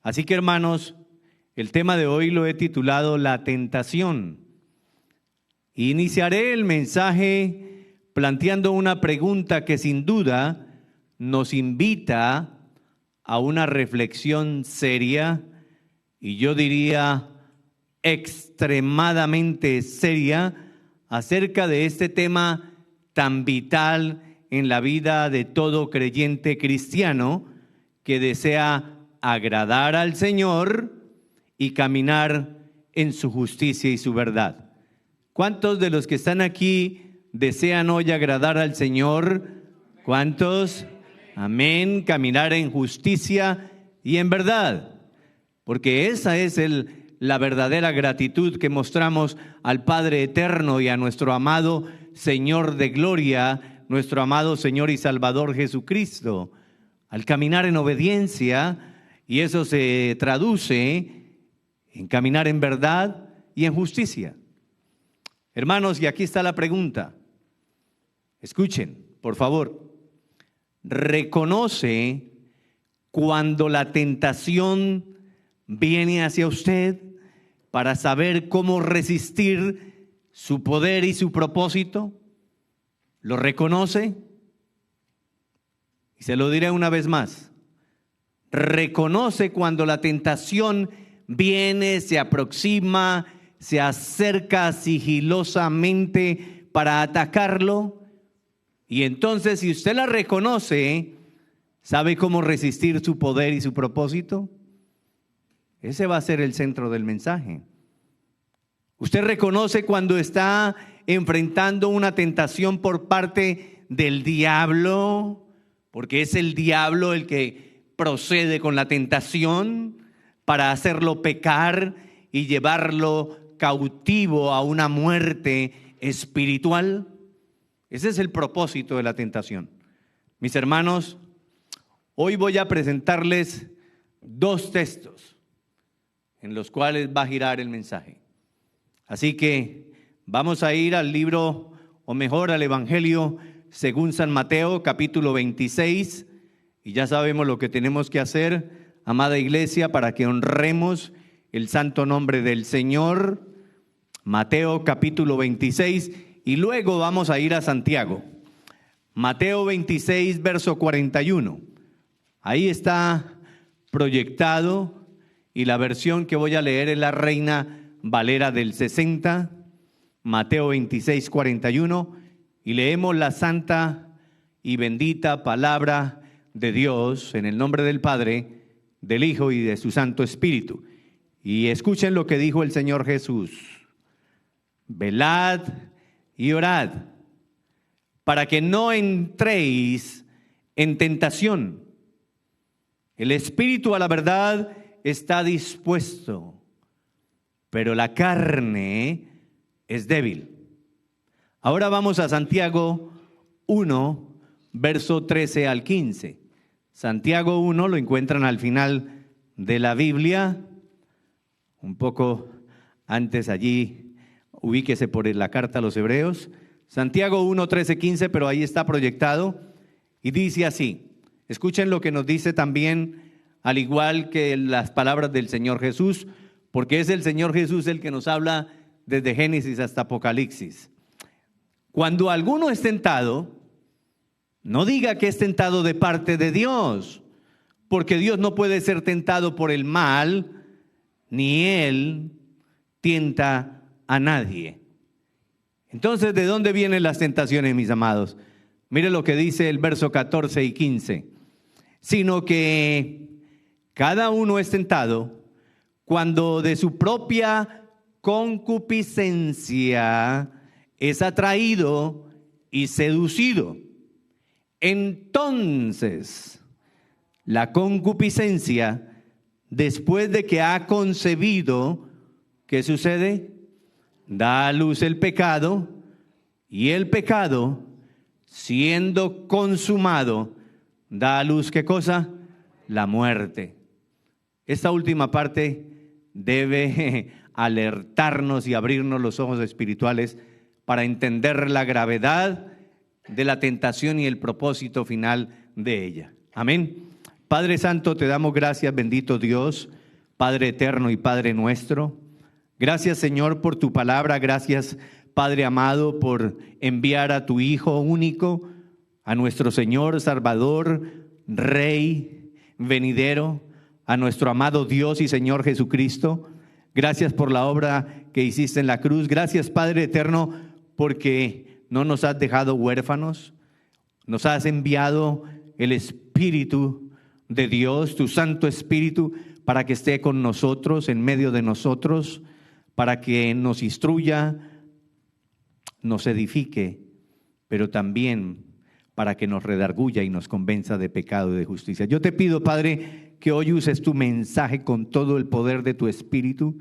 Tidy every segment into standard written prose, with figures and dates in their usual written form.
Así que, hermanos, el tema de hoy lo he titulado La tentación. Iniciaré el mensaje planteando una pregunta que sin duda nos invita a una reflexión seria y yo diría extremadamente seria acerca de este tema tan vital en la vida de todo creyente cristiano que desea agradar al Señor y caminar en su justicia y su verdad. ¿Cuántos de los que están aquí desean hoy agradar al Señor? ¿Cuántos? Amén. Caminar en justicia y en verdad. Porque esa es la verdadera gratitud que mostramos al Padre Eterno y a nuestro amado Señor de gloria, nuestro amado Señor y Salvador Jesucristo. Al caminar en obediencia, y eso se traduce en caminar en verdad y en justicia. Hermanos, y aquí está la pregunta. Escuchen, por favor. ¿Reconoce cuando la tentación viene hacia usted para saber cómo resistir su poder y su propósito? ¿Lo reconoce? Y se lo diré una vez más. ¿Reconoce cuando la tentación viene, se aproxima, se acerca sigilosamente para atacarlo? Y entonces, si usted la reconoce, ¿sabe cómo resistir su poder y su propósito? Ese va a ser el centro del mensaje. Usted reconoce cuando está enfrentando una tentación por parte del diablo, porque es el diablo el que procede con la tentación para hacerlo pecar y llevarlo cautivo a una muerte espiritual. Ese es el propósito de la tentación. Mis hermanos, hoy voy a presentarles dos textos en los cuales va a girar el mensaje. Así que vamos a ir al libro, o mejor al Evangelio según San Mateo, capítulo 26, y ya sabemos lo que tenemos que hacer, amada iglesia, para que honremos el santo nombre del Señor. Mateo capítulo 26, y luego vamos a ir a Santiago. Mateo 26, verso 41. Ahí está proyectado, y la versión que voy a leer es la Reina Valera del 60, Mateo 26, 41, y leemos la santa y bendita palabra de Dios en el nombre del Padre, del Hijo y de su Santo Espíritu. Y escuchen lo que dijo el Señor Jesús: velad y orad para que no entréis en tentación. El espíritu a la verdad está dispuesto, pero la carne es débil. Ahora vamos a Santiago 1, verso 13 al 15. Santiago 1 lo encuentran al final de la Biblia, un poco antes allí, ubíquese por la carta a los Hebreos. Santiago 1, 13, 15, pero ahí está proyectado y dice así. Escuchen lo que nos dice también, al igual que las palabras del Señor Jesús, porque es el Señor Jesús el que nos habla desde Génesis hasta Apocalipsis. Cuando alguno es tentado, no diga que es tentado de parte de Dios, porque Dios no puede ser tentado por el mal, ni Él tienta a nadie. Entonces, ¿de dónde vienen las tentaciones, mis amados? Mire lo que dice el verso 14 y 15. Sino que cada uno es tentado cuando de su propia concupiscencia es atraído y seducido. Entonces, la concupiscencia, después de que ha concebido, ¿qué sucede? Da a luz el pecado, y el pecado, siendo consumado, da a luz, ¿qué cosa? La muerte. Esta última parte debe alertarnos y abrirnos los ojos espirituales para entender la gravedad de la tentación y el propósito final de ella. Amén. Padre Santo, te damos gracias, bendito Dios, Padre eterno y Padre nuestro. Gracias, Señor, por tu palabra. Gracias, Padre amado, por enviar a tu Hijo único, a nuestro Señor, Salvador, Rey, venidero, a nuestro amado Dios y Señor Jesucristo. Gracias por la obra que hiciste en la cruz. Gracias, Padre eterno, porque no nos has dejado huérfanos. Nos has enviado el Espíritu de Dios, tu Santo Espíritu, para que esté con nosotros, en medio de nosotros, para que nos instruya, nos edifique, pero también para que nos redarguya y nos convenza de pecado y de justicia. Yo te pido, Padre, que hoy uses tu mensaje con todo el poder de tu Espíritu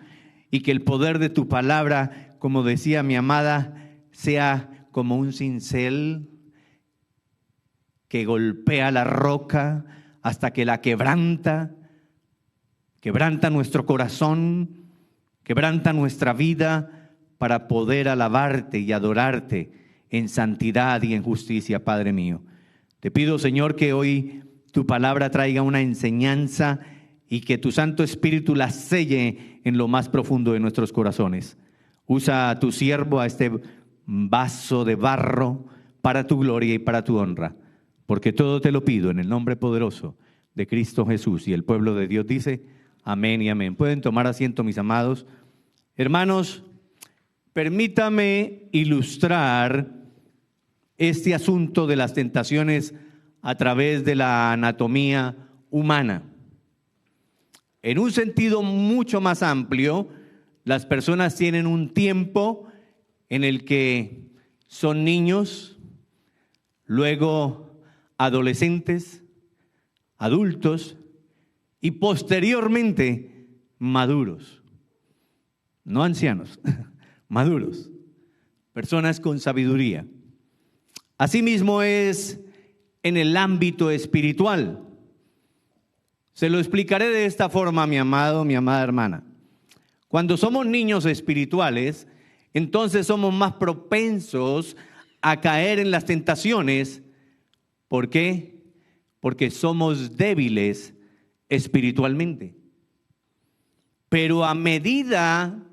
y que el poder de tu palabra, como decía mi amada, sea como un cincel que golpea la roca hasta que la quebranta nuestro corazón, quebranta nuestra vida para poder alabarte y adorarte en santidad y en justicia, Padre mío. Te pido, Señor, que hoy tu palabra traiga una enseñanza y que tu Santo Espíritu la selle en lo más profundo de nuestros corazones. Usa a tu siervo, a este vaso de barro, para tu gloria y para tu honra, porque todo te lo pido en el nombre poderoso de Cristo Jesús. Y el pueblo de Dios dice, amén y amén. Pueden tomar asiento, mis amados. Hermanos, permítame ilustrar este asunto de las tentaciones a través de la anatomía humana. En un sentido mucho más amplio, las personas tienen un tiempo en el que son niños, luego adolescentes, adultos y posteriormente maduros. No ancianos, maduros, personas con sabiduría. Asimismo es en el ámbito espiritual. Se lo explicaré de esta forma, mi amado, mi amada hermana. Cuando somos niños espirituales, entonces somos más propensos a caer en las tentaciones. ¿Por qué? Porque somos débiles espiritualmente. Pero a medida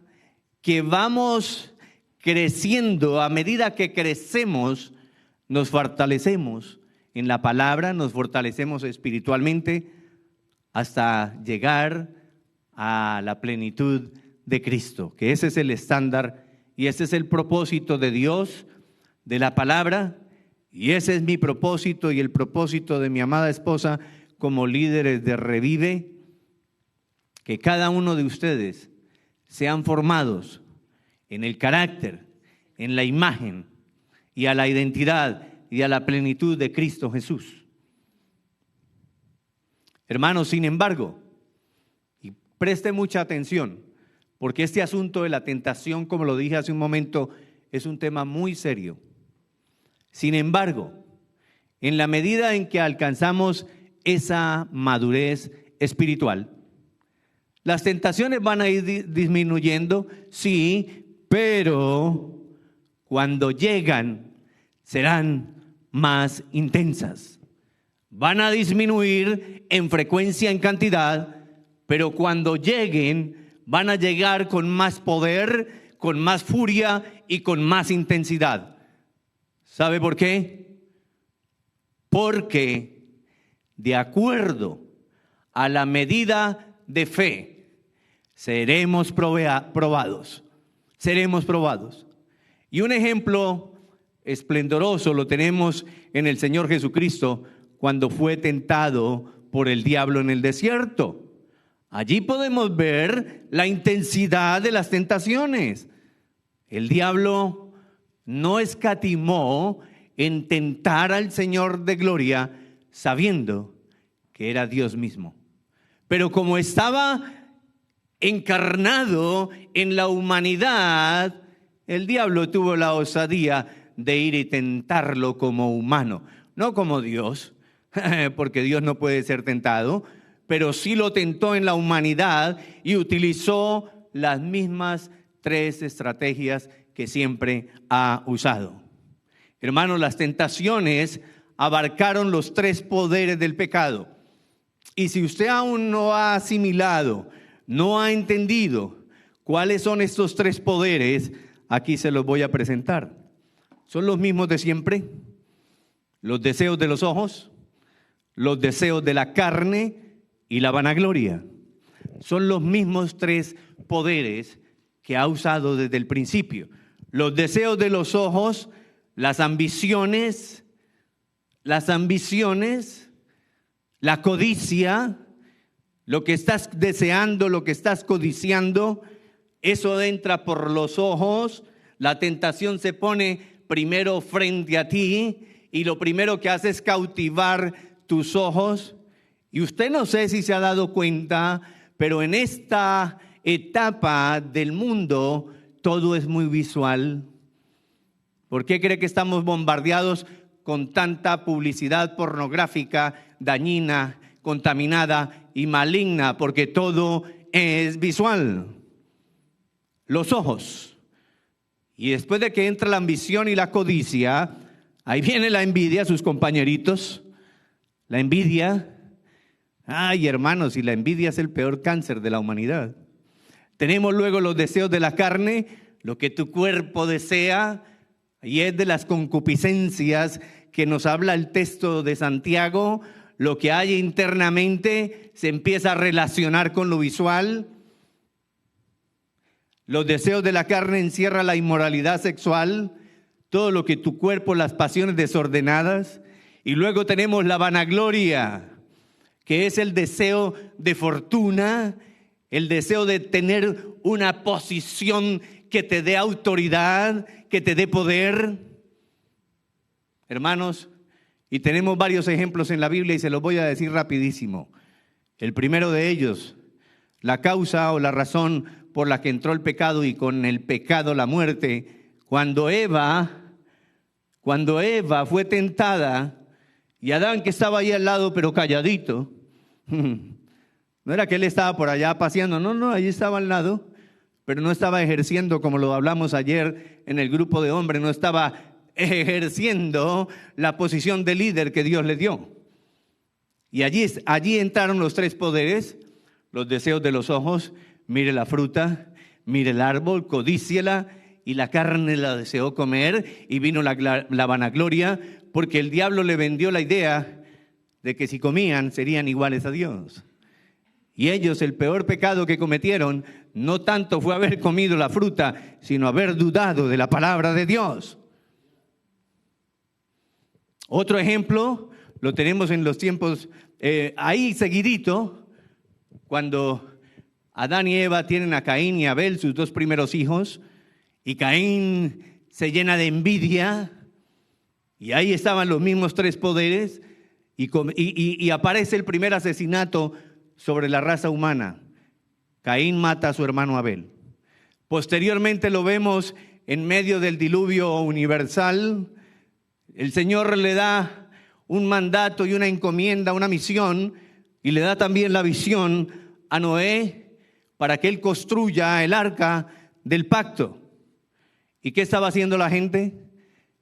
que vamos creciendo, a medida que crecemos, nos fortalecemos en la palabra, nos fortalecemos espiritualmente hasta llegar a la plenitud de Cristo, que ese es el estándar y ese es el propósito de Dios, de la palabra, y ese es mi propósito y el propósito de mi amada esposa como líderes de Revive, que cada uno de ustedes sean formados en el carácter, en la imagen y a la identidad y a la plenitud de Cristo Jesús. Hermanos, sin embargo, y preste mucha atención, porque este asunto de la tentación, como lo dije hace un momento, es un tema muy serio. Sin embargo, en la medida en que alcanzamos esa madurez espiritual, las tentaciones van a ir disminuyendo, sí, pero cuando llegan serán más intensas. Van a disminuir en frecuencia, en cantidad, pero cuando lleguen van a llegar con más poder, con más furia y con más intensidad. ¿Sabe por qué? Porque de acuerdo a la medida de fe seremos probados. Seremos probados. Y un ejemplo esplendoroso lo tenemos en el Señor Jesucristo cuando fue tentado por el diablo en el desierto. Allí podemos ver la intensidad de las tentaciones. El diablo no escatimó en tentar al Señor de gloria sabiendo que era Dios mismo. Pero como estaba encarnado en la humanidad, el diablo tuvo la osadía de ir y tentarlo como humano, no como Dios, porque Dios no puede ser tentado, pero sí lo tentó en la humanidad y utilizó las mismas 3 estrategias que siempre ha usado. Hermanos, las tentaciones abarcaron los 3 poderes del pecado. Y si usted aún no ha asimilado, no ha entendido cuáles son estos tres poderes, aquí se los voy a presentar. Son los mismos de siempre: los deseos de los ojos, los deseos de la carne y la vanagloria. Son los mismos tres poderes que ha usado desde el principio. Los deseos de los ojos, las ambiciones, la codicia, lo que estás deseando, lo que estás codiciando, eso entra por los ojos. La tentación se pone primero frente a ti y lo primero que hace es cautivar tus ojos. Y usted, no sé si se ha dado cuenta, pero en esta etapa del mundo todo es muy visual. ¿Por qué cree que estamos bombardeados con tanta publicidad pornográfica, dañina, contaminada y maligna? Porque todo es visual. Los ojos. Y después de que entra la ambición y la codicia, ahí viene la envidia, sus compañeritos. La envidia. Ay, hermanos, y la envidia es el peor cáncer de la humanidad. Tenemos luego los deseos de la carne, lo que tu cuerpo desea, y es de las concupiscencias que nos habla el texto de Santiago. Lo que hay internamente se empieza a relacionar con lo visual. Los deseos de la carne encierra la inmoralidad sexual, todo lo que tu cuerpo, las pasiones desordenadas. Y luego tenemos la vanagloria, que es el deseo de fortuna, el deseo de tener una posición que te dé autoridad, que te dé poder. Hermanos, y tenemos varios ejemplos en la Biblia y se los voy a decir rapidísimo. El primero de ellos, la causa o la razón por la que entró el pecado y con el pecado la muerte. Cuando Eva fue tentada y Adán, que estaba ahí al lado pero calladito, no era que él estaba por allá paseando, no, allí estaba al lado, pero no estaba ejerciendo, como lo hablamos ayer en el grupo de hombres, no estaba ejerciendo la posición de líder que Dios le dio. Y allí entraron los tres poderes: los deseos de los ojos, mire la fruta, mire el árbol, codíciela, y la carne la deseó comer, y vino la vanagloria, porque el diablo le vendió la idea de que si comían serían iguales a Dios. Y ellos, el peor pecado que cometieron no tanto fue haber comido la fruta, sino haber dudado de la palabra de Dios. Otro ejemplo lo tenemos en los tiempos, ahí seguidito, cuando Adán y Eva tienen a Caín y Abel, sus dos primeros hijos, y Caín se llena de envidia, y ahí estaban los mismos tres poderes, y aparece el primer asesinato sobre la raza humana. Caín mata a su hermano Abel. Posteriormente lo vemos en medio del diluvio universal. El Señor le da un mandato y una encomienda, una misión, y le da también la visión a Noé para que él construya el arca del pacto. ¿Y qué estaba haciendo la gente?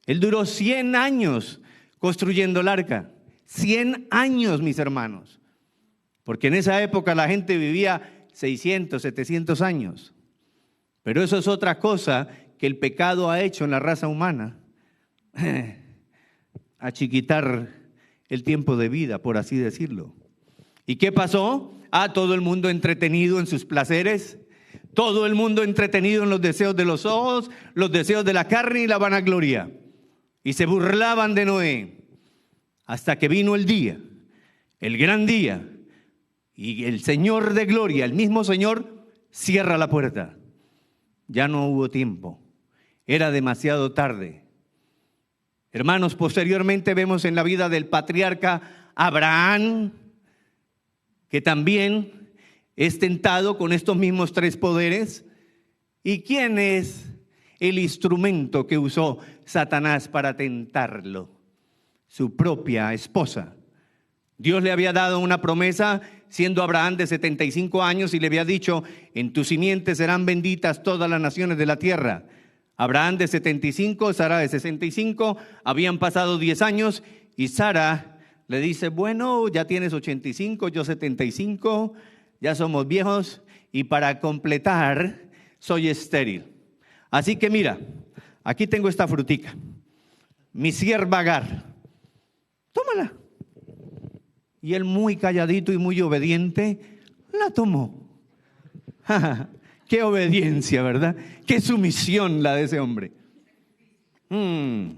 Él duró 100 años construyendo el arca. 100 años, mis hermanos. Porque en esa época la gente vivía 600, 700 años. Pero eso es otra cosa que el pecado ha hecho en la raza humana. Achiquitar el tiempo de vida, por así decirlo. ¿Y qué pasó? Todo el mundo entretenido en sus placeres, todo el mundo entretenido en los deseos de los ojos, los deseos de la carne y la vanagloria. Y se burlaban de Noé hasta que vino el día, el gran día, y el Señor de gloria, el mismo Señor, cierra la puerta. Ya no hubo tiempo, era demasiado tarde. Hermanos, posteriormente vemos en la vida del patriarca Abraham, que también es tentado con estos mismos tres poderes. ¿Y quién es el instrumento que usó Satanás para tentarlo? Su propia esposa. Dios le había dado una promesa, siendo Abraham de 75 años, y le había dicho: en tu simiente serán benditas todas las naciones de la tierra. Abraham de 75, Sara de 65, habían pasado 10 años y Sara Le dice, bueno, ya tienes 85, yo 75, ya somos viejos y para completar soy estéril. Así que mira, aquí tengo esta frutica, mi sierva Agar, tómala. Y él, muy calladito y muy obediente, la tomó. Qué obediencia, ¿verdad? Qué sumisión la de ese hombre. Y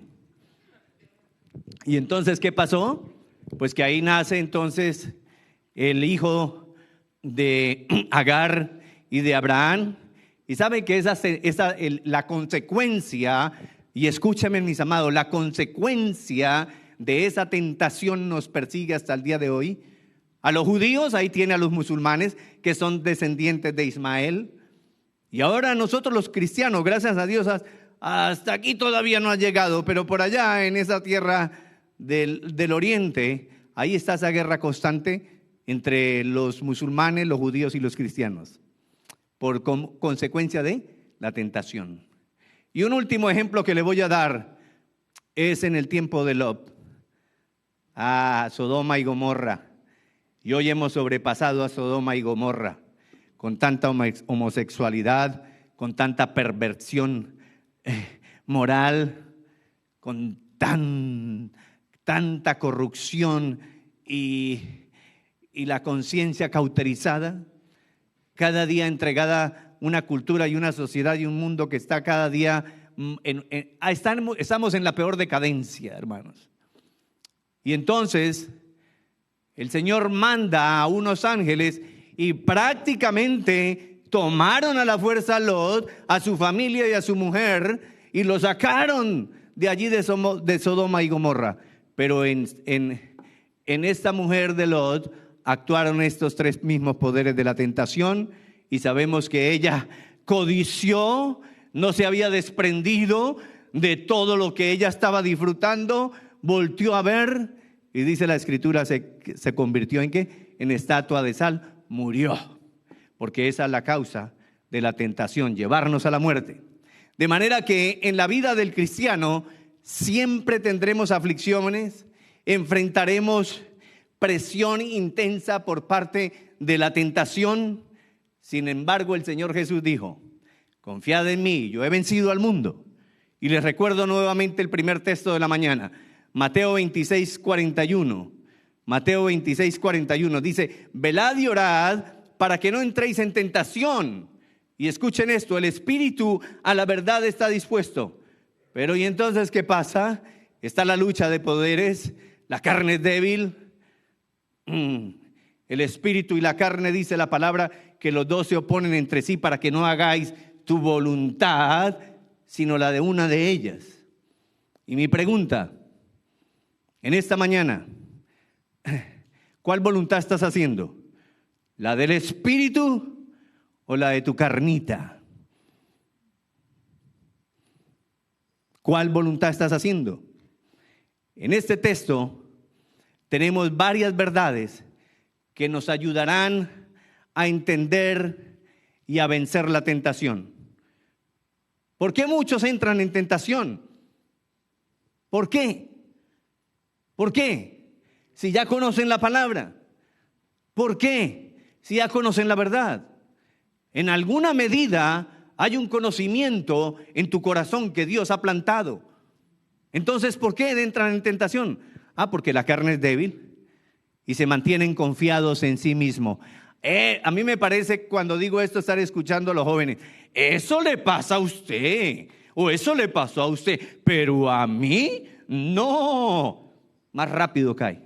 entonces, ¿qué pasó? Pues que ahí nace entonces el hijo de Agar y de Abraham. Y saben que la consecuencia, y escúchame mis amados, la consecuencia de esa tentación nos persigue hasta el día de hoy. A los judíos, ahí tiene a los musulmanes que son descendientes de Ismael. Y ahora nosotros los cristianos, gracias a Dios, hasta aquí todavía no ha llegado, pero por allá en esa tierra del oriente, ahí está esa guerra constante entre los musulmanes, los judíos y los cristianos, por consecuencia de la tentación. Y un último ejemplo que le voy a dar es en el tiempo de Lot, Sodoma y Gomorra. Y hoy hemos sobrepasado a Sodoma y Gomorra con tanta homosexualidad, con tanta perversión moral, con tanta corrupción y la conciencia cauterizada, cada día entregada una cultura y una sociedad y un mundo que está cada día, estamos en la peor decadencia, hermanos. Y entonces el Señor manda a unos ángeles y prácticamente tomaron a la fuerza a Lot, a su familia y a su mujer, y lo sacaron de allí de Sodoma y Gomorra. Pero en esta mujer de Lot actuaron estos tres mismos poderes de la tentación, y sabemos que ella codició, no se había desprendido de todo lo que ella estaba disfrutando, volteó a ver y dice la escritura, se convirtió en ¿qué? En estatua de sal, murió, porque esa es la causa de la tentación, llevarnos a la muerte. De manera que en la vida del cristiano siempre tendremos aflicciones, enfrentaremos presión intensa por parte de la tentación. Sin embargo, el Señor Jesús dijo, confiad en mí, yo he vencido al mundo. Y les recuerdo nuevamente el primer texto de la mañana, Mateo 26, 41. Mateo 26, 41 dice, velad y orad para que no entréis en tentación. Y escuchen esto, el espíritu a la verdad está dispuesto. Pero ¿y entonces qué pasa? Está la lucha de poderes, la carne es débil. El espíritu y la carne, dice la palabra, que los dos se oponen entre sí para que no hagáis tu voluntad, sino la de una de ellas. Y mi pregunta, en esta mañana, ¿cuál voluntad estás haciendo? ¿La del espíritu o la de tu carnita? ¿Cuál voluntad estás haciendo? En este texto tenemos varias verdades que nos ayudarán a entender y a vencer la tentación. ¿Por qué muchos entran en tentación? ¿Por qué? ¿Por qué? Si ya conocen la palabra. ¿Por qué? Si ya conocen la verdad. En alguna medida hay un conocimiento en tu corazón que Dios ha plantado. Entonces, ¿por qué entran en tentación? Porque la carne es débil y se mantienen confiados en sí mismos. A mí me parece, cuando digo esto, estar escuchando a los jóvenes. Eso le pasa a usted, o eso le pasó a usted, pero a mí no. Más rápido cae.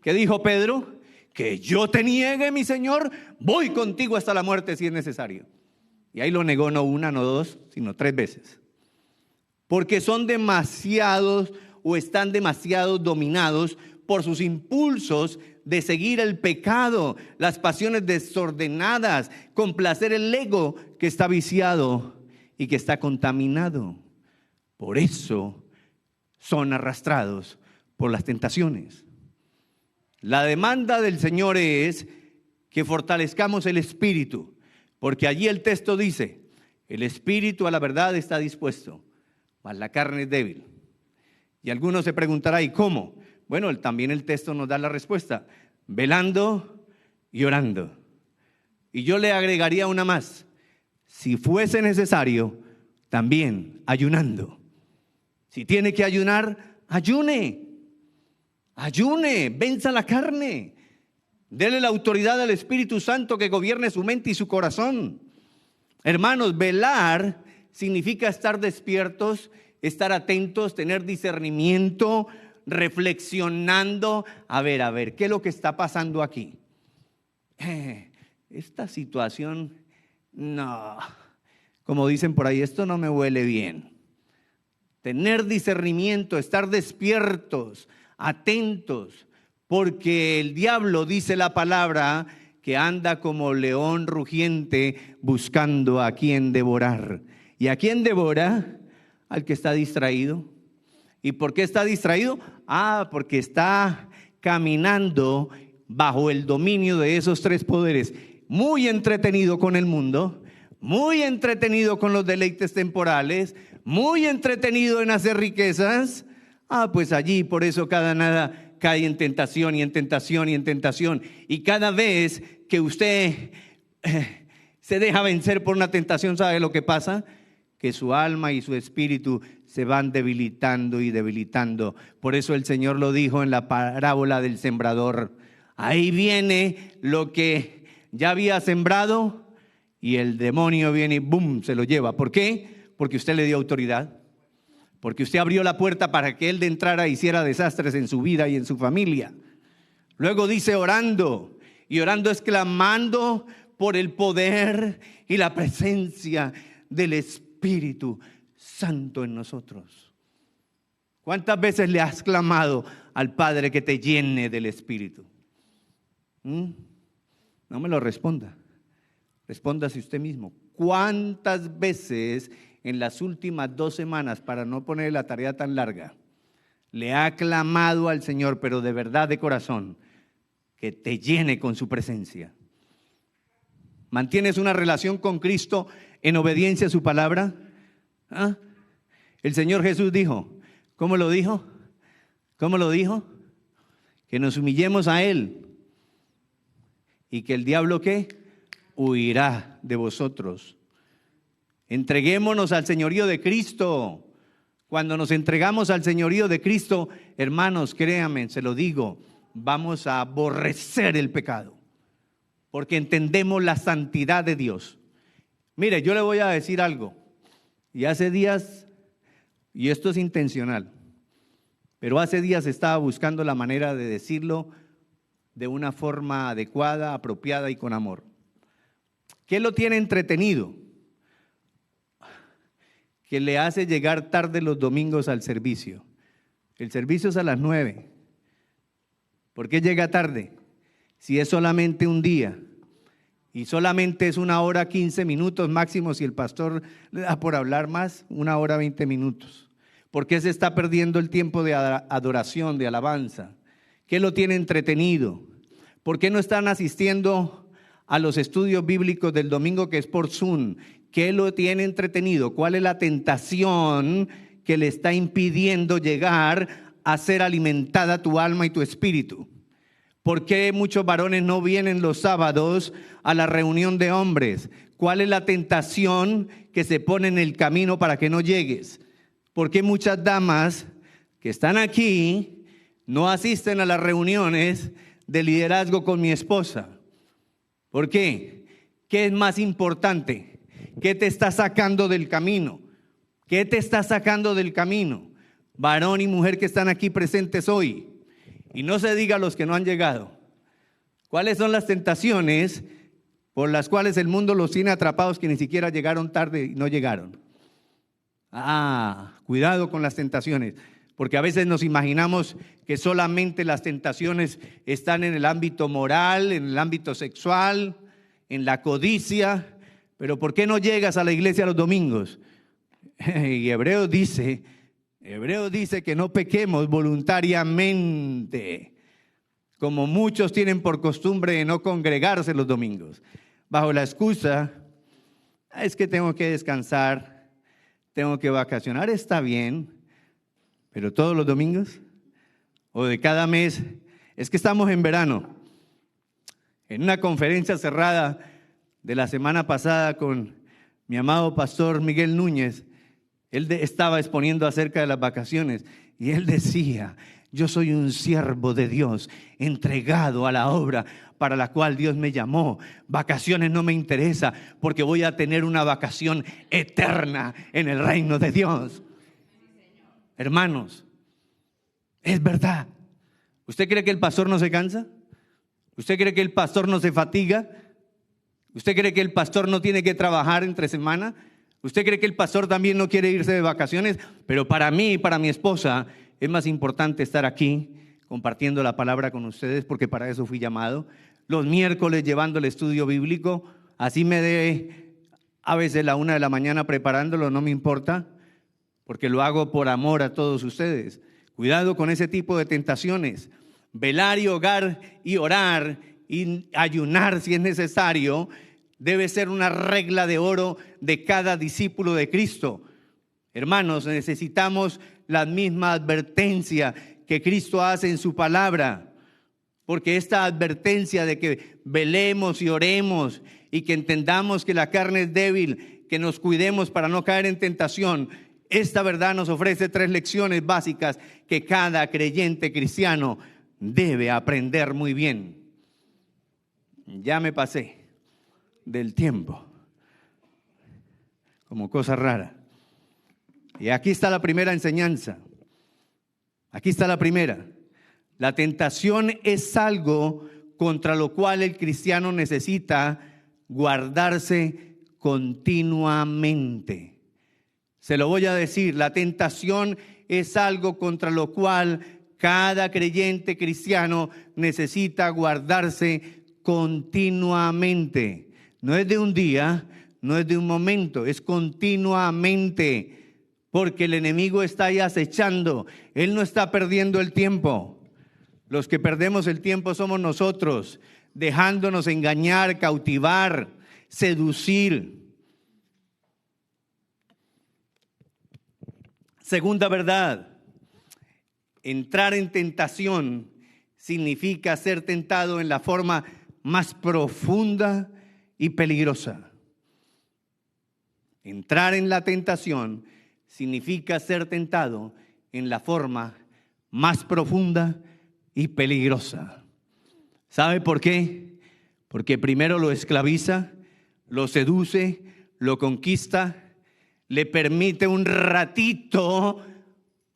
¿Qué dijo Pedro? Que yo te niegue, mi Señor, voy contigo hasta la muerte si es necesario. Y ahí lo negó no una, no dos, sino 3 veces. Porque son demasiados o están demasiado dominados por sus impulsos de seguir el pecado, las pasiones desordenadas, complacer el ego que está viciado y que está contaminado. Por eso son arrastrados por las tentaciones. La demanda del Señor es que fortalezcamos el espíritu, porque allí el texto dice, el espíritu a la verdad está dispuesto, mas la carne es débil. Y algunos se preguntarán, ¿y cómo? Bueno, también el texto nos da la respuesta: velando y orando. Y yo le agregaría una más: si fuese necesario, también ayunando. Si tiene que ayunar, ayune. Ayune, venza la carne. Dele la autoridad al Espíritu Santo que gobierne su mente y su corazón. Hermanos, velar significa estar despiertos, estar atentos, tener discernimiento, reflexionando. A ver, ¿qué es lo que está pasando aquí? Esta situación, no, como dicen por ahí, esto no me huele bien. Tener discernimiento, estar despiertos, atentos, porque el diablo, dice la palabra, que anda como león rugiente buscando a quien devorar. ¿Y a quién devora? Al que está distraído. ¿Y por qué está distraído? Porque está caminando bajo el dominio de esos tres poderes. Muy entretenido con el mundo, muy entretenido con los deleites temporales, muy entretenido en hacer riquezas. Pues allí por eso cada nada cae en tentación y en tentación y en tentación. Y cada vez que usted se deja vencer por una tentación, ¿sabe lo que pasa? Que su alma y su espíritu se van debilitando y debilitando. Por eso el Señor lo dijo en la parábola del sembrador. Ahí viene lo que ya había sembrado y el demonio viene y ¡bum!, se lo lleva. ¿Por qué? Porque usted le dio autoridad. Porque usted abrió la puerta para que él de entrara e hiciera desastres en su vida y en su familia. Luego dice orando, y orando es clamando por el poder y la presencia del Espíritu Santo en nosotros. ¿Cuántas veces le has clamado al Padre que te llene del Espíritu? No me lo responda. Respóndase usted mismo. ¿Cuántas veces en las últimas 2 semanas, para no poner la tarea tan larga, le ha clamado al Señor, pero de verdad, de corazón, que te llene con su presencia? ¿Mantienes una relación con Cristo en obediencia a su palabra? El Señor Jesús dijo, ¿cómo lo dijo? ¿Cómo lo dijo? Que nos humillemos a Él y que el diablo, ¿qué? Huirá de vosotros. Entreguémonos al señorío de Cristo. Cuando nos entregamos al señorío de Cristo, hermanos, créanme, se lo digo, vamos a aborrecer el pecado, porque entendemos la santidad de Dios. Mire, yo le voy a decir algo, y hace días, y esto es intencional, pero hace días estaba buscando la manera de decirlo de una forma adecuada, apropiada y con amor. ¿Qué lo tiene entretenido? Que le hace llegar tarde los domingos al servicio. El servicio es a las 9. ¿Por qué llega tarde? Si es solamente un día y solamente es 1 hora 15 minutos máximo, si el pastor le da por hablar más, 1 hora 20 minutos. ¿Por qué se está perdiendo el tiempo de adoración, de alabanza? ¿Qué lo tiene entretenido? ¿Por qué no están asistiendo a los estudios bíblicos del domingo, que es por Zoom? ¿Qué lo tiene entretenido? ¿Cuál es la tentación que le está impidiendo llegar a ser alimentada tu alma y tu espíritu? ¿Por qué muchos varones no vienen los sábados a la reunión de hombres? ¿Cuál es la tentación que se pone en el camino para que no llegues? ¿Por qué muchas damas que están aquí no asisten a las reuniones de liderazgo con mi esposa? ¿Por qué? ¿Qué es más importante? ¿Qué te está sacando del camino? ¿Qué te está sacando del camino? Varón y mujer que están aquí presentes hoy. Y no se diga los que no han llegado. ¿Cuáles son las tentaciones por las cuales el mundo los tiene atrapados, que ni siquiera llegaron tarde y no llegaron? Cuidado con las tentaciones, porque a veces nos imaginamos que solamente las tentaciones están en el ámbito moral, en el ámbito sexual, en la codicia. Pero ¿por qué no llegas a la iglesia los domingos? Y Hebreos dice que no pequemos voluntariamente, como muchos tienen por costumbre de no congregarse los domingos, bajo la excusa, es que tengo que descansar, tengo que vacacionar. Está bien, pero todos los domingos, o de cada mes, es que estamos en verano. En una conferencia cerrada de la semana pasada con mi amado pastor Miguel Núñez, él estaba exponiendo acerca de las vacaciones y él decía: yo soy un siervo de Dios, entregado a la obra para la cual Dios me llamó. Vacaciones no me interesa, porque voy a tener una vacación eterna en el reino de Dios. Hermanos, es verdad. ¿Usted cree que el pastor no se cansa? ¿Usted cree que el pastor no se fatiga? ¿Usted cree que el pastor no tiene que trabajar entre semana? ¿Usted cree que el pastor también no quiere irse de vacaciones? Pero para mí y para mi esposa es más importante estar aquí compartiendo la palabra con ustedes, porque para eso fui llamado. Los miércoles llevando el estudio bíblico, así me dé a veces la 1 de la mañana preparándolo, no me importa, porque lo hago por amor a todos ustedes. Cuidado con ese tipo de tentaciones. Velar y hogar y orar y ayunar si es necesario debe ser una regla de oro de cada discípulo de Cristo. Hermanos, necesitamos la misma advertencia que Cristo hace en su palabra, porque esta advertencia de que velemos y oremos y que entendamos que la carne es débil, que nos cuidemos para no caer en tentación, esta verdad nos ofrece 3 lecciones básicas que cada creyente cristiano debe aprender muy bien. Ya me pasé del tiempo, como cosa rara. Y aquí está la primera enseñanza. Aquí está la primera. La tentación es algo contra lo cual el cristiano necesita guardarse continuamente. Se lo voy a decir, la tentación es algo contra lo cual cada creyente cristiano necesita guardarse continuamente. No es de un día, no es de un momento, es continuamente, porque el enemigo está ahí acechando. Él no está perdiendo el tiempo. Los que perdemos el tiempo somos nosotros, dejándonos engañar, cautivar, seducir. Segunda verdad, entrar en tentación significa ser tentado en la forma más profunda y peligrosa. Entrar en la tentación significa ser tentado en la forma más profunda y peligrosa. ¿Sabe por qué? Porque primero lo esclaviza, lo seduce, lo conquista, le permite un ratito,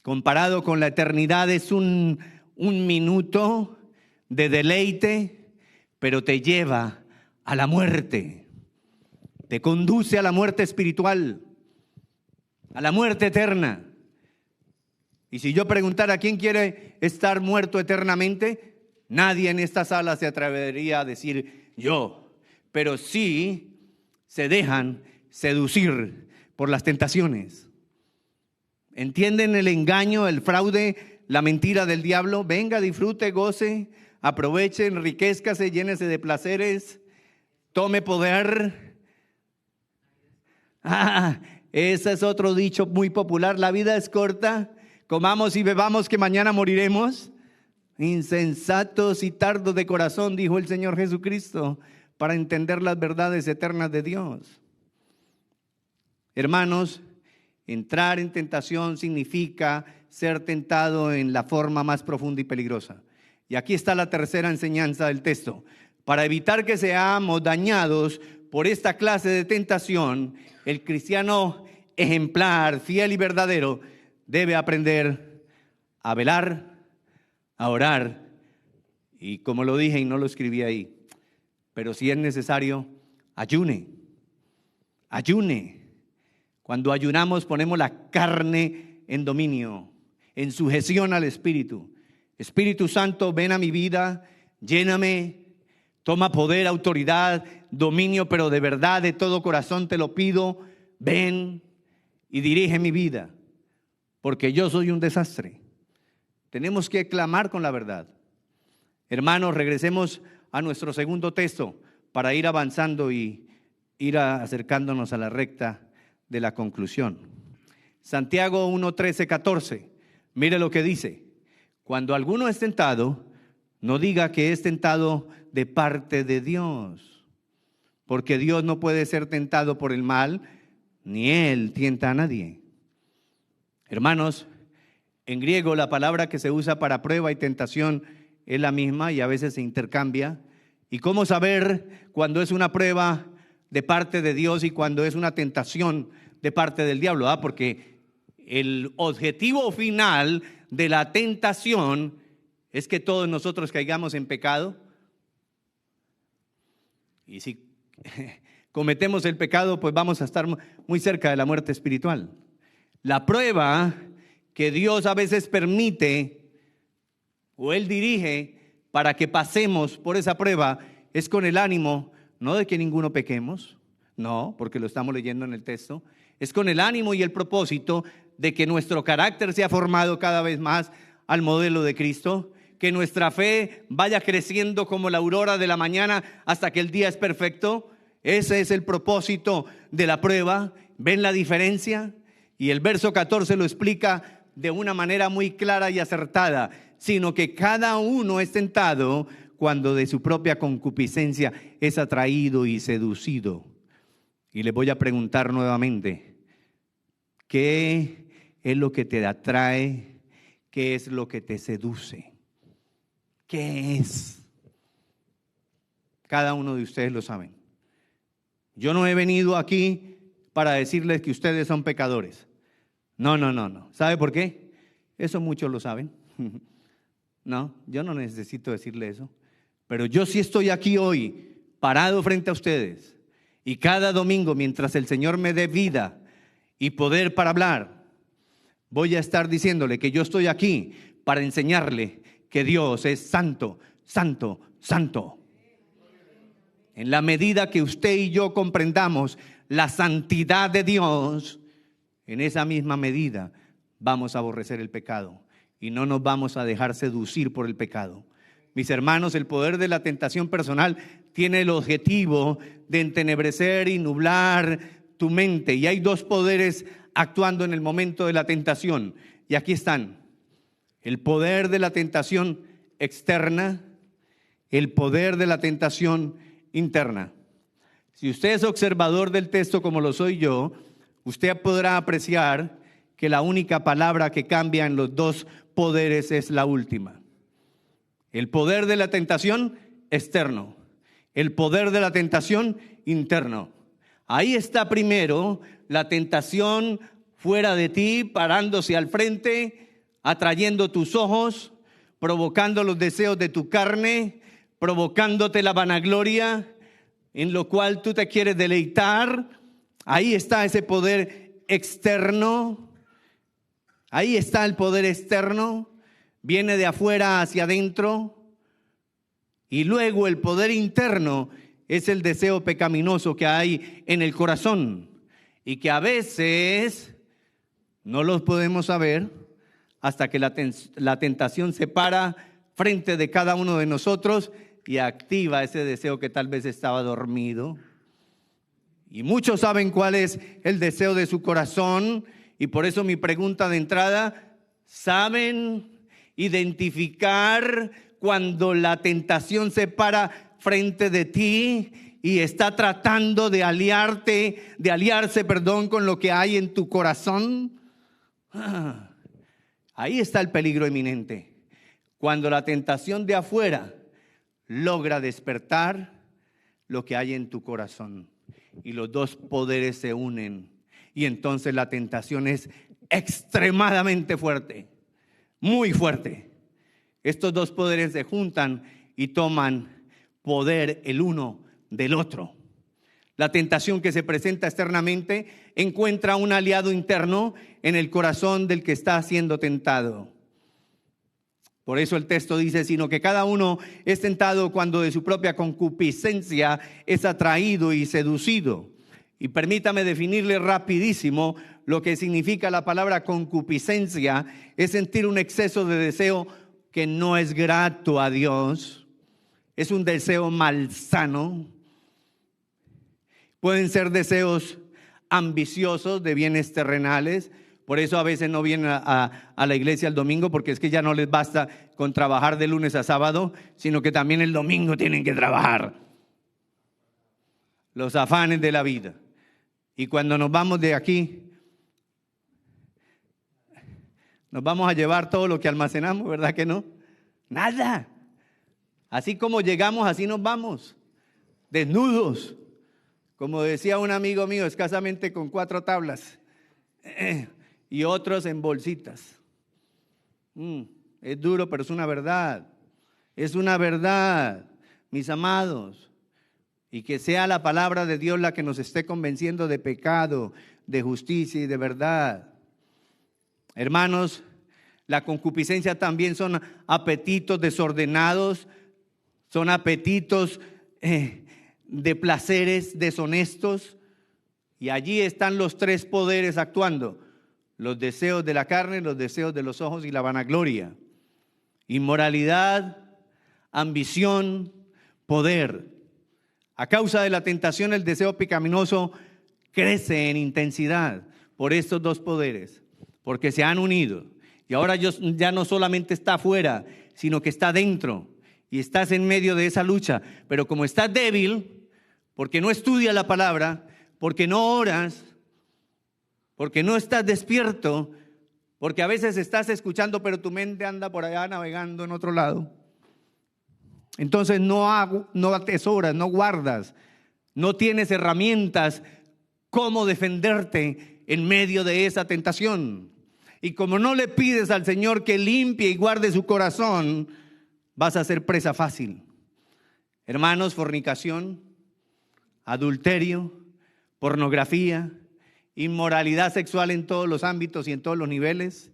comparado con la eternidad es un minuto de deleite, pero te lleva a la muerte, te conduce a la muerte espiritual, a la muerte eterna. Y si yo preguntara quién quiere estar muerto eternamente, nadie en esta sala se atrevería a decir yo, pero sí se dejan seducir por las tentaciones. ¿Entienden el engaño, el fraude, la mentira del diablo? Venga, disfrute, goce, aproveche, enriquézcase, llénese de placeres, tome poder. Ese es otro dicho muy popular: la vida es corta, comamos y bebamos que mañana moriremos. Insensatos y tardos de corazón, dijo el Señor Jesucristo, para entender las verdades eternas de Dios. Hermanos, entrar en tentación significa ser tentado en la forma más profunda y peligrosa. Y aquí está la tercera enseñanza del texto. Para evitar que seamos dañados por esta clase de tentación, el cristiano ejemplar, fiel y verdadero debe aprender a velar, a orar y, como lo dije y no lo escribí ahí, pero si es necesario, ayune. Cuando ayunamos ponemos la carne en dominio, en sujeción al Espíritu. Espíritu Santo, ven a mi vida, lléname, toma poder, autoridad, dominio, pero de verdad, de todo corazón te lo pido, ven y dirige mi vida, porque yo soy un desastre. Tenemos que clamar con la verdad. Hermanos, regresemos a nuestro segundo texto para ir avanzando y ir acercándonos a la recta de la conclusión. Santiago 1, 13, 14. Mire lo que dice: Cuando alguno es tentado, no diga que es tentado de parte de Dios, porque Dios no puede ser tentado por el mal, ni Él tienta a nadie. Hermanos, en griego la palabra que se usa para prueba y tentación es la misma y a veces se intercambia. ¿Y cómo saber cuando es una prueba de parte de Dios y cuando es una tentación de parte del diablo? Porque el objetivo final de la tentación es que todos nosotros caigamos en pecado. Y si cometemos el pecado, pues vamos a estar muy cerca de la muerte espiritual. La prueba que Dios a veces permite o Él dirige para que pasemos por esa prueba es con el ánimo, no de que ninguno pequemos, no, porque lo estamos leyendo en el texto, es con el ánimo y el propósito de que nuestro carácter sea formado cada vez más al modelo de Cristo, que nuestra fe vaya creciendo como la aurora de la mañana hasta que el día es perfecto. Ese es el propósito de la prueba. ¿Ven la diferencia? Y el verso 14 lo explica de una manera muy clara y acertada, sino que cada uno es tentado cuando de su propia concupiscencia es atraído y seducido. Y le voy a preguntar nuevamente, ¿qué es lo que te atrae? ¿Qué es lo que te seduce? ¿Qué es? Cada uno de ustedes lo saben. Yo no he venido aquí para decirles que ustedes son pecadores. No. ¿Sabe por qué? Eso muchos lo saben. No, yo no necesito decirle eso. Pero yo sí estoy aquí hoy, parado frente a ustedes. Y cada domingo, mientras el Señor me dé vida y poder para hablar, voy a estar diciéndole que yo estoy aquí para enseñarle que Dios es santo, santo, santo. En la medida que usted y yo comprendamos la santidad de Dios, en esa misma medida vamos a aborrecer el pecado y no nos vamos a dejar seducir por el pecado. Mis hermanos, el poder de la tentación personal tiene el objetivo de entenebrecer y nublar tu mente. Y hay dos poderes actuando en el momento de la tentación. Y aquí están. El poder de la tentación externa, el poder de la tentación interna. Si usted es observador del texto como lo soy yo, usted podrá apreciar que la única palabra que cambia en los dos poderes es la última. El poder de la tentación externo, el poder de la tentación interno. Ahí está primero la tentación fuera de ti, parándose al frente, atrayendo tus ojos, provocando los deseos de tu carne, provocándote la vanagloria, en lo cual tú te quieres deleitar. Ahí está ese poder externo. Ahí está el poder externo. Viene de afuera hacia adentro. Y luego el poder interno es el deseo pecaminoso que hay en el corazón y que a veces no los podemos saber hasta que la tentación se para frente de cada uno de nosotros y activa ese deseo que tal vez estaba dormido. Y muchos saben cuál es el deseo de su corazón, y por eso mi pregunta de entrada: ¿saben identificar cuando la tentación se para frente de ti y está tratando de aliarse con lo que hay en tu corazón? Ahí está el peligro eminente. Cuando la tentación de afuera logra despertar lo que hay en tu corazón y los dos poderes se unen, y entonces la tentación es extremadamente fuerte, muy fuerte. Estos dos poderes se juntan y toman poder el uno del otro. La tentación que se presenta externamente encuentra un aliado interno en el corazón del que está siendo tentado. Por eso el texto dice: sino que cada uno es tentado cuando de su propia concupiscencia es atraído y seducido. Y permítame definirle rapidísimo lo que significa la palabra concupiscencia. Es sentir un exceso de deseo que no es grato a Dios. Es un deseo malsano. Pueden ser deseos ambiciosos de bienes terrenales, Por eso a veces no vienen a la iglesia el domingo, porque es que ya no les basta con trabajar de lunes a sábado, sino que también el domingo tienen que trabajar. Los afanes de la vida. Y cuando nos vamos de aquí, nos vamos a llevar todo lo que almacenamos, ¿verdad que no? Nada. Así como llegamos, así nos vamos. Desnudos. Como decía un amigo mío, escasamente con 4 tablas. Y otros en bolsitas. Es duro, pero es una verdad. Es una verdad, mis amados. Y que sea la palabra de Dios la que nos esté convenciendo de pecado, de justicia y de verdad. Hermanos, la concupiscencia también son apetitos desordenados, son apetitos de placeres deshonestos. Y allí están los 3 poderes actuando: los deseos de la carne, los deseos de los ojos y la vanagloria. Inmoralidad, ambición, poder. A causa de la tentación, el deseo pecaminoso crece en intensidad por estos 2 poderes, porque se han unido. Y ahora ya no solamente está afuera, sino que está dentro. Y estás en medio de esa lucha. Pero como estás débil, porque no estudias la palabra, porque no oras, porque no estás despierto, porque a veces estás escuchando, pero tu mente anda por allá navegando en otro lado. Entonces no atesoras, no guardas, no tienes herramientas cómo defenderte en medio de esa tentación. Y como no le pides al Señor que limpie y guarde su corazón, vas a ser presa fácil. Hermanos, fornicación, adulterio, pornografía, inmoralidad sexual en todos los ámbitos y en todos los niveles,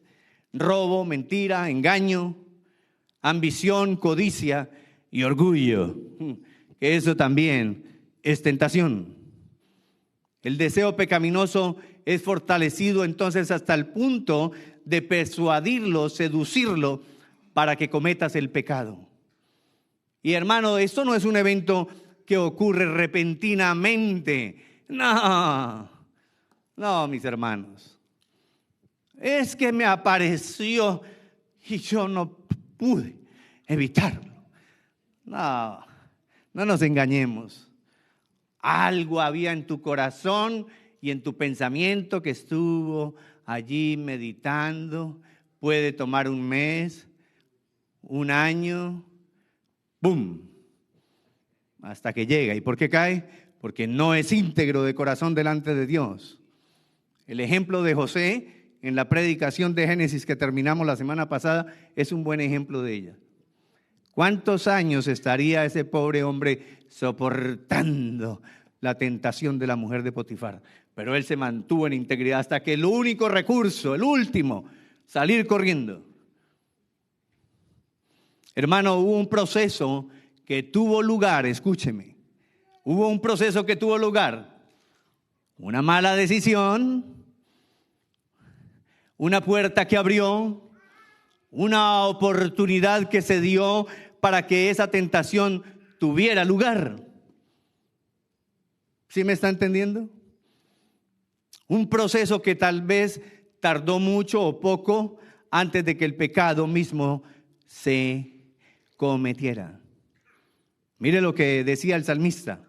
robo, mentira, engaño, ambición, codicia y orgullo, que eso también es tentación. El deseo pecaminoso es fortalecido entonces hasta el punto de persuadirlo, seducirlo para que cometas el pecado. Y hermano, esto no es un evento que ocurre repentinamente. No, mis hermanos. Es que me apareció y yo no pude evitarlo. No nos engañemos. Algo había en tu corazón y en tu pensamiento que estuvo allí meditando. Puede tomar un mes, un año, ¡bum!, hasta que llega. ¿Y por qué cae? Porque no es íntegro de corazón delante de Dios. El ejemplo de José en la predicación de Génesis que terminamos la semana pasada es un buen ejemplo de ella. ¿Cuántos años estaría ese pobre hombre soportando la tentación de la mujer de Potifar? Pero él se mantuvo en integridad hasta que el único recurso, el último, salir corriendo. Hermano, hubo un proceso que tuvo lugar, escúcheme. Hubo un proceso que tuvo lugar. Una mala decisión, una puerta que abrió, una oportunidad que se dio para que esa tentación tuviera lugar. ¿Sí me está entendiendo? Un proceso que tal vez tardó mucho o poco antes de que el pecado mismo se cometiera. Mire lo que decía el salmista.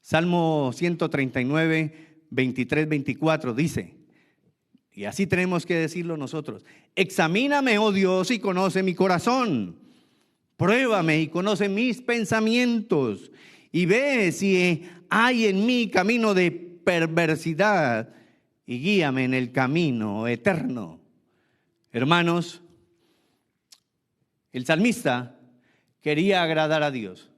Salmo 139, 23, 24 dice, y así tenemos que decirlo nosotros: examíname, oh Dios, y conoce mi corazón. Pruébame y conoce mis pensamientos. Y ve si hay en mí camino de perversidad y guíame en el camino eterno. Hermanos, el salmista quería agradar a Dios,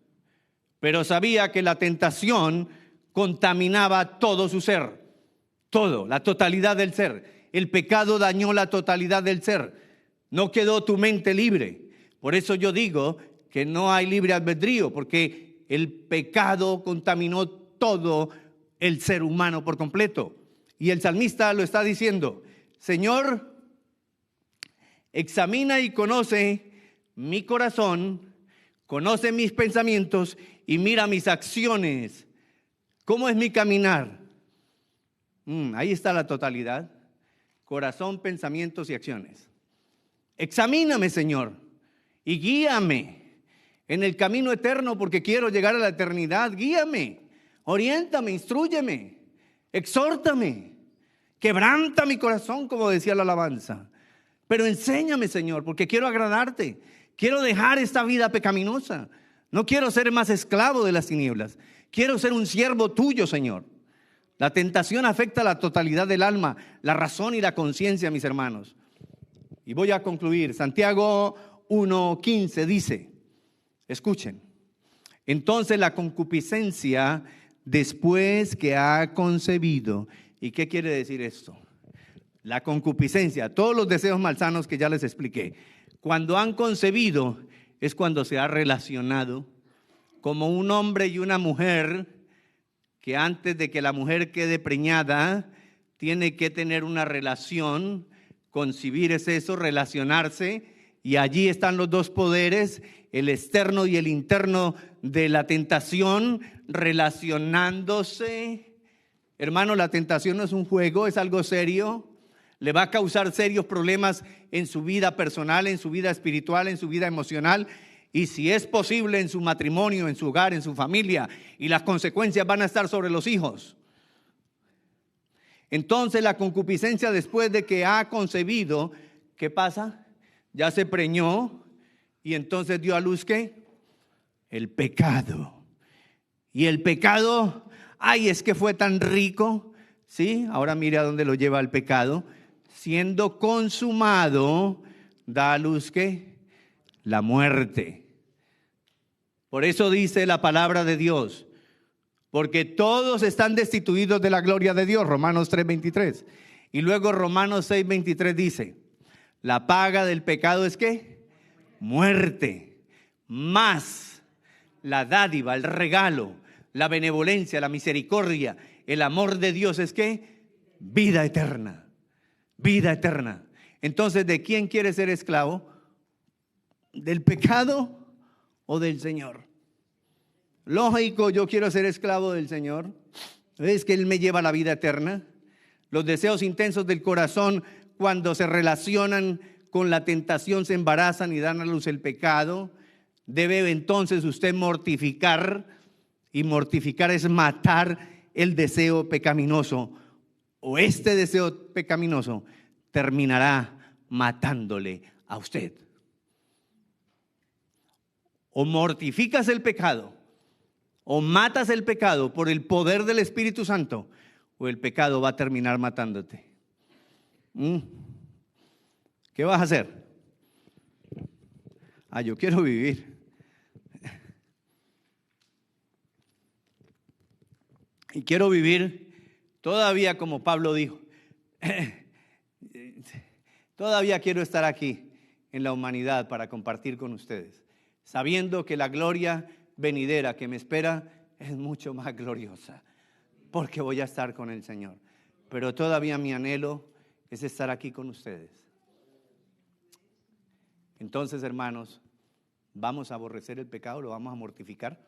pero sabía que la tentación contaminaba todo su ser, todo, la totalidad del ser. El pecado dañó la totalidad del ser. No quedó tu mente libre. Por eso yo digo que no hay libre albedrío, porque el pecado contaminó todo el ser humano por completo. Y el salmista lo está diciendo: Señor, examina y conoce mi corazón, conoce mis pensamientos y mira mis acciones. ¿Cómo es mi caminar? Ahí está la totalidad. corazón, pensamientos y acciones. Examíname, Señor, y guíame en el camino eterno porque quiero llegar a la eternidad. Guíame, oriéntame, instrúyeme, exhórtame, quebranta mi corazón, como decía la alabanza. Pero enséñame, Señor, porque quiero agradarte. Quiero dejar esta vida pecaminosa. No quiero ser más esclavo de las tinieblas. Quiero ser un siervo tuyo, Señor. La tentación afecta la totalidad del alma, la razón y la conciencia, mis hermanos. Y voy a concluir. Santiago 1:15 dice, escuchen, entonces la concupiscencia después que ha concebido. ¿Y qué quiere decir esto? La concupiscencia, todos los deseos malsanos que ya les expliqué, cuando han concebido es cuando se ha relacionado como un hombre y una mujer, que antes de que la mujer quede preñada, tiene que tener una relación. Concebir es eso, relacionarse, y allí están los dos poderes, el externo y el interno de la tentación, relacionándose. Hermano, la tentación no es un juego, es algo serio. Le va a causar serios problemas en su vida personal, en su vida espiritual, en su vida emocional, y si es posible en su matrimonio, en su hogar, en su familia, y las consecuencias van a estar sobre los hijos. Entonces la concupiscencia después de que ha concebido, ¿qué pasa? Ya se preñó y entonces dio a luz ¿qué? El pecado. Y el pecado, ay, es que fue tan rico, ¿sí? Ahora mire a dónde lo lleva el pecado. Siendo consumado, da a luz ¿qué? La muerte. Por eso dice la palabra de Dios, porque todos están destituidos de la gloria de Dios, Romanos 3:23. Y luego Romanos 6:23 dice, la paga del pecado es ¿qué? Muerte. Más la dádiva, el regalo, la benevolencia, la misericordia, el amor de Dios es ¿qué? Vida eterna. Vida eterna. Entonces, ¿de quién quiere ser esclavo? ¿Del pecado o del Señor? Lógico, yo quiero ser esclavo del Señor. Es que Él me lleva a la vida eterna. Los deseos intensos del corazón, cuando se relacionan con la tentación, se embarazan y dan a luz el pecado. Debe entonces usted mortificar, y mortificar es matar el deseo pecaminoso, o este deseo pecaminoso terminará matándole a usted. O mortificas el pecado, o matas el pecado por el poder del Espíritu Santo, o el pecado va a terminar matándote. ¿Qué vas a hacer? Yo quiero vivir. Y quiero vivir todavía como Pablo dijo. Todavía quiero estar aquí en la humanidad para compartir con ustedes, sabiendo que la gloria venidera que me espera es mucho más gloriosa, porque voy a estar con el Señor. Pero todavía mi anhelo es estar aquí con ustedes. Entonces, hermanos, ¿vamos a aborrecer el pecado? ¿Lo vamos a mortificar?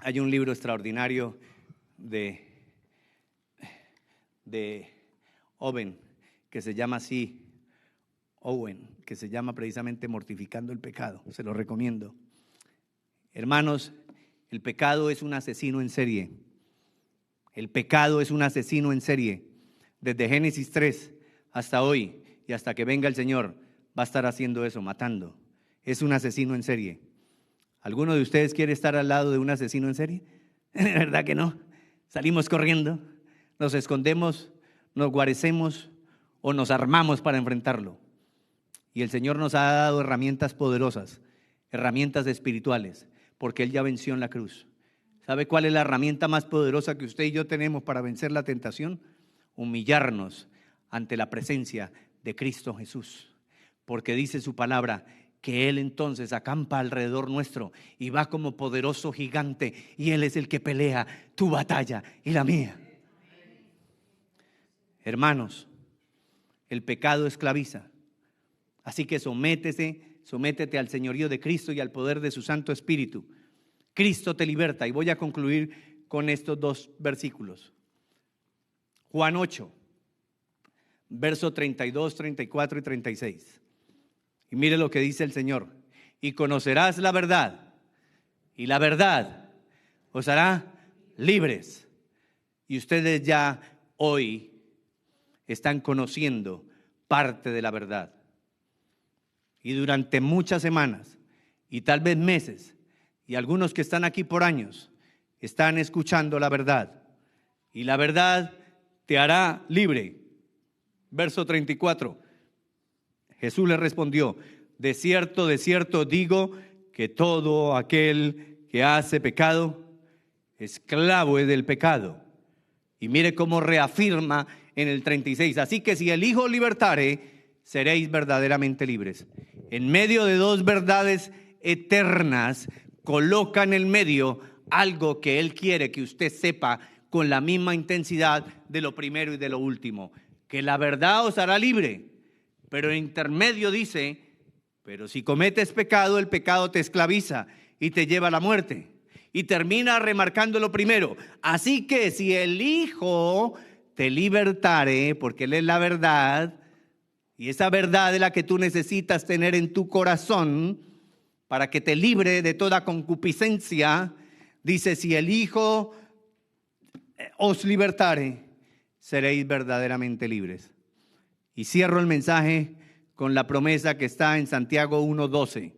Hay un libro extraordinario de Owen, que se llama así, que se llama precisamente Mortificando el Pecado. Se lo recomiendo. Hermanos, el pecado es un asesino en serie. El pecado es un asesino en serie. Desde Génesis 3 hasta hoy y hasta que venga el Señor, va a estar haciendo eso, matando. Es un asesino en serie. ¿Alguno de ustedes quiere estar al lado de un asesino en serie? ¿Verdad que no? Salimos corriendo, nos escondemos, nos guarecemos o nos armamos para enfrentarlo. Y el Señor nos ha dado herramientas poderosas, herramientas espirituales, porque Él ya venció en la cruz. ¿Sabe cuál es la herramienta más poderosa que usted y yo tenemos para vencer la tentación? Humillarnos ante la presencia de Cristo Jesús, porque dice su palabra que Él entonces acampa alrededor nuestro y va como poderoso gigante, y Él es el que pelea tu batalla y la mía. Hermanos, el pecado esclaviza, así que sométete al señorío de Cristo y al poder de su Santo Espíritu. Cristo te liberta. Y voy a concluir con estos dos versículos. Juan 8, verso 32, 34 y 36. Y mire lo que dice el Señor. Y conocerás la verdad, y la verdad os hará libres. Y ustedes ya hoy están conociendo parte de la verdad. Y durante muchas semanas, y tal vez meses, y algunos que están aquí por años, están escuchando la verdad. Y la verdad te hará libre. Verso 34. Jesús le respondió: de cierto digo que todo aquel que hace pecado, esclavo es del pecado. Y mire cómo reafirma en el 36. Así que si el Hijo libertare, seréis verdaderamente libres. En medio de dos verdades eternas, coloca en el medio algo que Él quiere que usted sepa con la misma intensidad de lo primero y de lo último. Que la verdad os hará libre. Pero en intermedio dice: pero si cometes pecado, el pecado te esclaviza y te lleva a la muerte. Y termina remarcando lo primero. Así que si el Hijo te libertare, porque Él es la verdad, y esa verdad es la que tú necesitas tener en tu corazón para que te libre de toda concupiscencia, dice: si el Hijo os libertare, seréis verdaderamente libres. Y cierro el mensaje con la promesa que está en Santiago 1:12.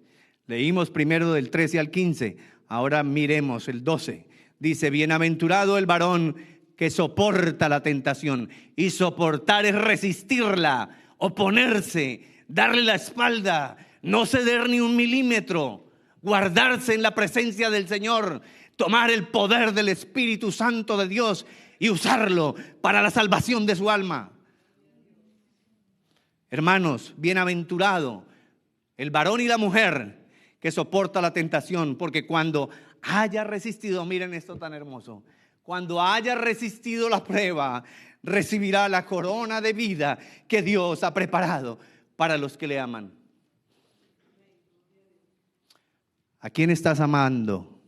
Leímos primero del 13 al 15, ahora miremos el 12. Dice: bienaventurado el varón que soporta la tentación. Y soportar es resistirla, oponerse, darle la espalda, no ceder ni un milímetro, guardarse en la presencia del Señor, tomar el poder del Espíritu Santo de Dios y usarlo para la salvación de su alma. Hermanos, bienaventurado el varón y la mujer que soporta la tentación, porque cuando haya resistido, miren esto tan hermoso, cuando haya resistido la prueba, recibirá la corona de vida que Dios ha preparado para los que le aman. ¿A quién estás amando?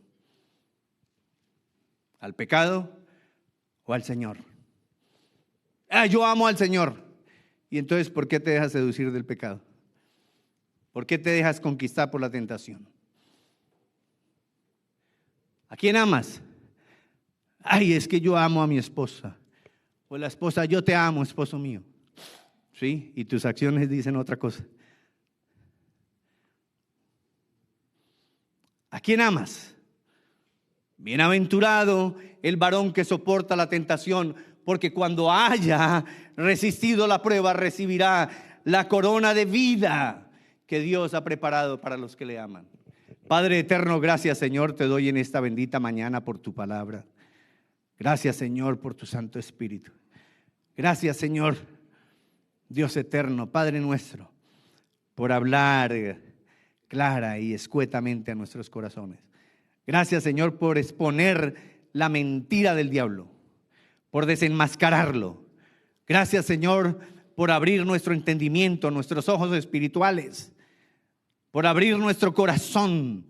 ¿Al pecado o al Señor? Yo amo al Señor. Y entonces, ¿por qué te dejas seducir del pecado? ¿Por qué te dejas conquistar por la tentación? ¿A quién amas? Es que yo amo a mi esposa. O la esposa: yo te amo, esposo mío. ¿Sí? Y tus acciones dicen otra cosa. ¿A quién amas? Bienaventurado el varón que soporta la tentación, porque cuando haya resistido la prueba, recibirá la corona de vida que Dios ha preparado para los que le aman. Padre eterno, gracias, Señor, te doy en esta bendita mañana por tu palabra. Gracias, Señor, por tu Santo Espíritu. Gracias, Señor, Dios eterno, Padre nuestro, por hablar clara y escuetamente a nuestros corazones. Gracias, Señor, por exponer la mentira del diablo, por desenmascararlo. Gracias, Señor, por abrir nuestro entendimiento, nuestros ojos espirituales, por abrir nuestro corazón,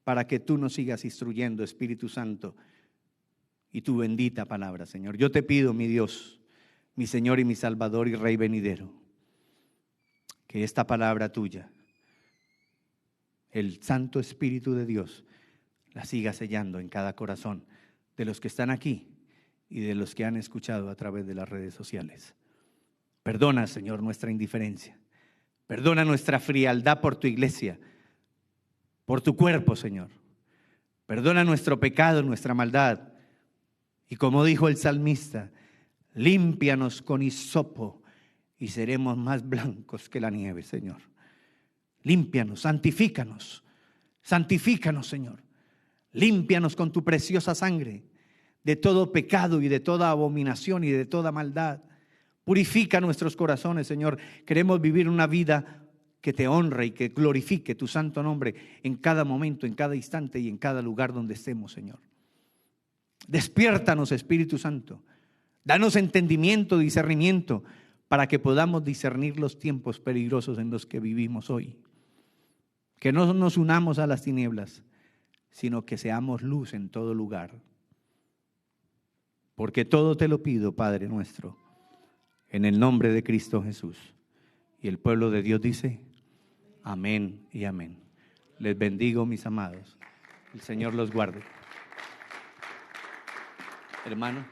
para que tú nos sigas instruyendo, Espíritu Santo, y tu bendita palabra, Señor. Yo te pido, mi Dios, mi Señor y mi Salvador y Rey venidero, que esta palabra tuya, el Santo Espíritu de Dios, la siga sellando en cada corazón de los que están aquí y de los que han escuchado a través de las redes sociales. Perdona, Señor, nuestra indiferencia. Perdona nuestra frialdad por tu iglesia, por tu cuerpo, Señor. Perdona nuestro pecado, nuestra maldad. Y como dijo el salmista: límpianos con hisopo y seremos más blancos que la nieve, Señor. Límpianos, santifícanos, Señor. Límpianos con tu preciosa sangre de todo pecado y de toda abominación y de toda maldad. Purifica nuestros corazones, Señor. Queremos vivir una vida que te honre y que glorifique tu santo nombre en cada momento, en cada instante y en cada lugar donde estemos, Señor. Despiértanos, Espíritu Santo. Danos entendimiento, discernimiento, para que podamos discernir los tiempos peligrosos en los que vivimos hoy. Que no nos unamos a las tinieblas, sino que seamos luz en todo lugar. porque todo te lo pido, Padre nuestro, en el nombre de Cristo Jesús. Y el pueblo de Dios dice, amén y amén. Les bendigo, mis amados. El Señor los guarde. Hermano.